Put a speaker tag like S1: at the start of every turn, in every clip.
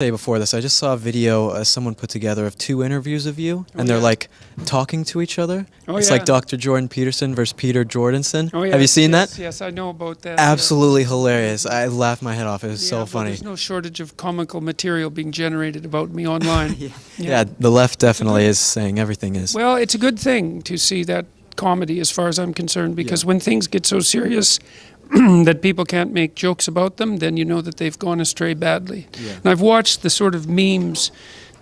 S1: Say before this, I just saw a video someone put together of two interviews of you, and they're
S2: yeah.
S1: like talking to each other.
S2: Oh,
S1: It's
S2: yeah.
S1: like Dr. Jordan Peterson versus Peter Jordanson.
S2: Oh, yes,
S1: Have you seen
S2: yes,
S1: that?
S2: Yes, I know about that.
S1: Absolutely hilarious. I laughed my head off. It was so
S2: well,
S1: funny.
S2: There's no shortage of comical material being generated about me online.
S1: Yeah, the left definitely is saying everything is.
S2: Well, it's a good thing to see that comedy as far as I'm concerned, because when things get so serious that people can't make jokes about them, then you know that they've gone astray badly. And I've watched the sort of memes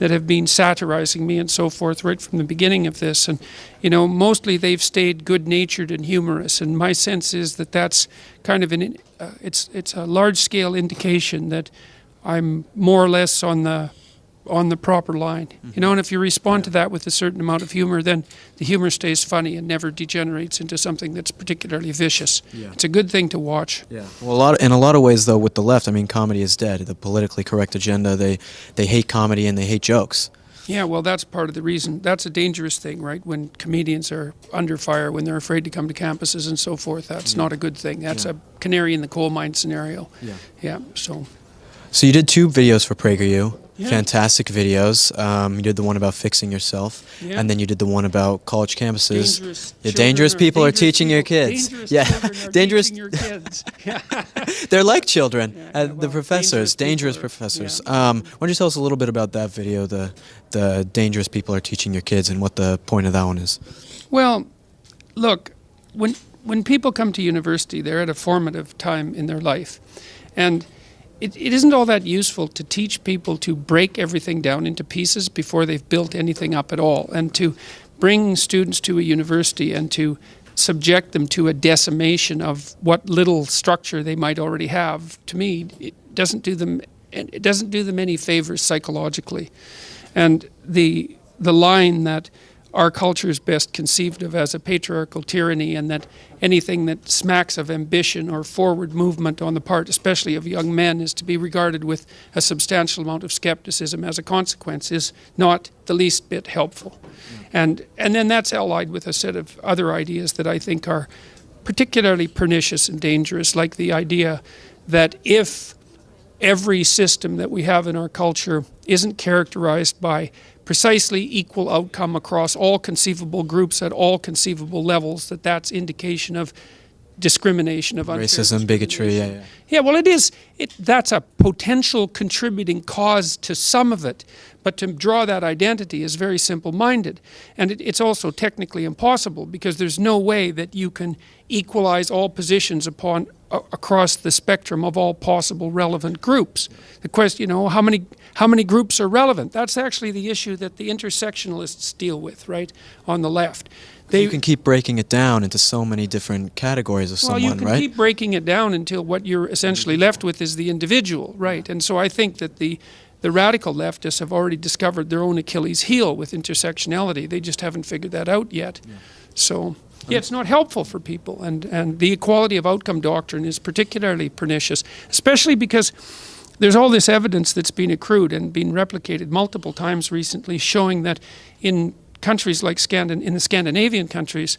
S2: that have been satirizing me and so forth right from the beginning of this, and mostly they've stayed good-natured and humorous, and my sense is that that's kind of it's a large-scale indication that I'm more or less on the proper line. And if you respond to that with a certain amount of humor, then the humor stays funny and never degenerates into something that's particularly vicious. It's a good thing to watch.
S1: Well, in a lot of ways, though, with the left, I mean, comedy is dead. The politically correct agenda, they hate comedy and they hate jokes.
S2: Yeah, well, that's part of the reason. That's a dangerous thing, right? When comedians are under fire, when they're afraid to come to campuses and so forth, that's not a good thing. That's a canary in the coal mine scenario. So
S1: you did two videos for PragerU.
S2: Yeah.
S1: Fantastic videos. You did the one about fixing yourself, and then you did the one about college campuses. Dangerous people are teaching your kids.
S2: Dangerous children are teaching your kids.
S1: They're like children.
S2: Well,
S1: the professors, dangerous professors. Why don't you tell us a little bit about that video, the dangerous people are teaching your kids, and what the point of that one is?
S2: Well, look, when people come to university, they're at a formative time in their life, and it isn't all that useful to teach people to break everything down into pieces before they've built anything up at all, and to bring students to a university and to subject them to a decimation of what little structure they might already have. To me, it doesn't do them any favors psychologically. And the line that our culture is best conceived of as a patriarchal tyranny, and that anything that smacks of ambition or forward movement on the part, especially of young men, is to be regarded with a substantial amount of skepticism as a consequence, is not the least bit helpful. And then that's allied with a set of other ideas that I think are particularly pernicious and dangerous, like the idea that if every system that we have in our culture isn't characterized by precisely equal outcome across all conceivable groups at all conceivable levels, that's indication of discrimination, of unfair
S1: racism, bigotry.
S2: Yeah, well, it is. That's a potential contributing cause to some of it, but to draw that identity is very simple-minded, and it's also technically impossible, because there's no way that you can equalize all positions across the spectrum of all possible relevant groups. The question, how many groups are relevant? That's actually the issue that the intersectionalists deal with, right, on the left.
S1: You can keep breaking it down into so many different categories of someone, right?
S2: Well, you can keep breaking it down until what you're essentially left with is the individual, right? And so I think that the radical leftists have already discovered their own Achilles heel with intersectionality. They just haven't figured that out yet. So it's not helpful for people, and the equality of outcome doctrine is particularly pernicious, especially because there's all this evidence that's been accrued and been replicated multiple times recently, showing that in countries like in the Scandinavian countries,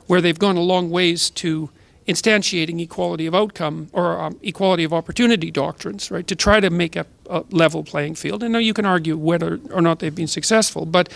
S2: where they've gone a long ways to instantiating equality of outcome or equality of opportunity doctrines, right, to try to make a level playing field. And now you can argue whether or not they've been successful, but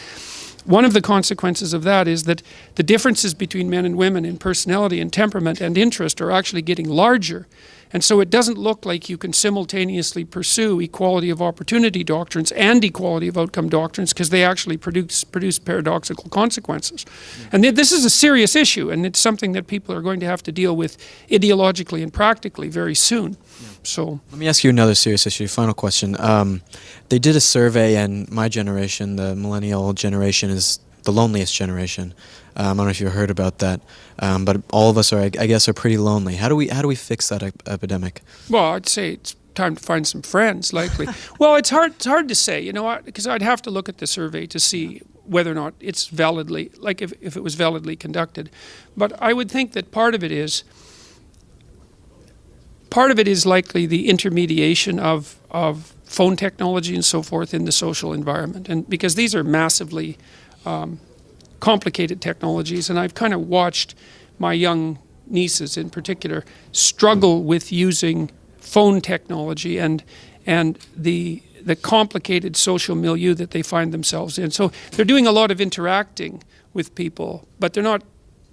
S2: one of the consequences of that is that the differences between men and women in personality and temperament and interest are actually getting larger. And so it doesn't look like you can simultaneously pursue equality of opportunity doctrines and equality of outcome doctrines, because they actually produce paradoxical consequences. And this is a serious issue, and it's something that people are going to have to deal with ideologically and practically very soon. So
S1: let me ask you another serious issue. Final question. They did a survey, and my generation, the millennial generation, is the loneliest generation. I don't know if you heard about that, but all of us are, I guess, are pretty lonely. How do we fix that epidemic?
S2: Well, I'd say it's time to find some friends, likely. Well, it's hard to say, because I'd have to look at the survey to see whether or not it's validly, like if it was validly conducted. But I would think that part of it is likely the intermediation of phone technology and so forth in the social environment, and because these are massively complicated technologies, and I've kind of watched my young nieces in particular struggle with using phone technology, and the the complicated social milieu that they find themselves in. So they're doing a lot of interacting with people, but they're not.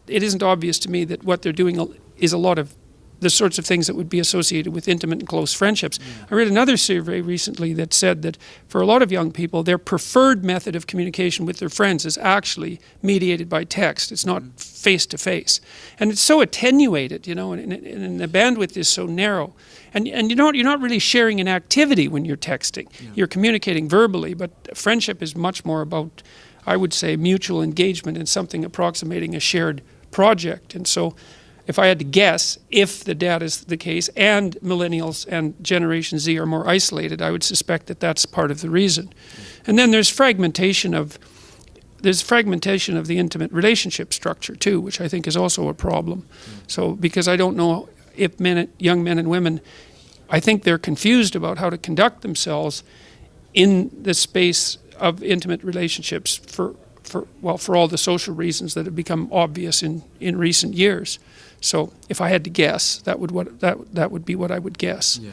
S2: It isn't obvious to me that what they're doing is a lot of the sorts of things that would be associated with intimate and close friendships. Yeah. I read another survey recently that said that for a lot of young people, their preferred method of communication with their friends is actually mediated by text. It's not face-to-face. And it's so attenuated, you know, and the bandwidth is so narrow. And you're not really sharing an activity when you're texting. Yeah. You're communicating verbally, but friendship is much more about, I would say, mutual engagement in something approximating a shared project. And so if I had to guess, if the data is the case and millennials and Generation Z are more isolated, I would suspect that that's part of the reason. And then there's fragmentation of the intimate relationship structure too, which I think is also a problem. So because I don't know if young men and women, I think they're confused about how to conduct themselves in the space of intimate relationships for all the social reasons that have become obvious in recent years. So if I had to guess, that would be what I would guess. Yeah.